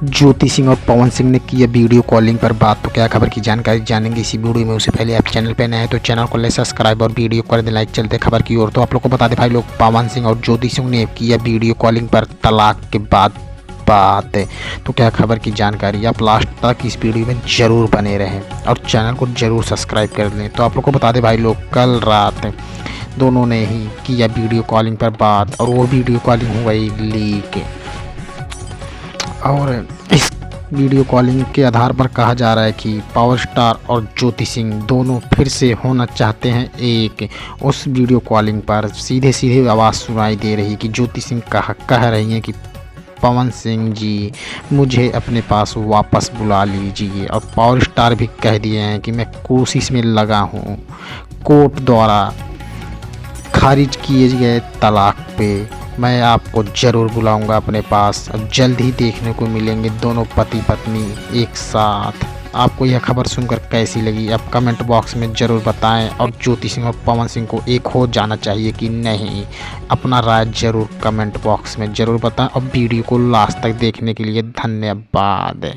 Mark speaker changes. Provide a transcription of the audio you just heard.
Speaker 1: ज्योति सिंह और पवन सिंह ने किया वीडियो कॉलिंग पर बात। तो क्या खबर की जानकारी जानेंगे इसी वीडियो में। उससे पहले आप चैनल पर नए हैं तो चैनल को ले सब्सक्राइब और वीडियो कर दें लाइक। चलते खबर की ओर। तो आप लोग को बता दें भाई लोग, पवन सिंह और ज्योति सिंह ने किया वीडियो कॉलिंग पर तलाक के बाद बात है। तो क्या खबर की जानकारी, आप लास्ट तक इस वीडियो में ज़रूर बने रहें और चैनल को ज़रूर सब्सक्राइब कर दें। तो आप लोग को बता दें भाई लोग, कल रात दोनों ने ही किया वीडियो कॉलिंग पर बात और वो वीडियो कॉलिंग हो गई लीक। और इस वीडियो कॉलिंग के आधार पर कहा जा रहा है कि पावर स्टार और ज्योति सिंह दोनों फिर से होना चाहते हैं एक। उस वीडियो कॉलिंग पर सीधे सीधे आवाज़ सुनाई दे रही कि ज्योति सिंह कह रही हैं कि पवन सिंह जी, मुझे अपने पास वापस बुला लीजिए। और पावर स्टार भी कह दिए हैं कि मैं कोशिश में लगा हूँ। कोर्ट द्वारा खारिज किए गए तलाक पे मैं आपको ज़रूर बुलाऊंगा अपने पास। अब जल्द ही देखने को मिलेंगे दोनों पति पत्नी एक साथ। आपको यह खबर सुनकर कैसी लगी, आप कमेंट बॉक्स में ज़रूर बताएं। और ज्योति सिंह और पवन सिंह को एक हो जाना चाहिए कि नहीं, अपना राय ज़रूर कमेंट बॉक्स में ज़रूर बताएं। और वीडियो को लास्ट तक देखने के लिए धन्यवाद।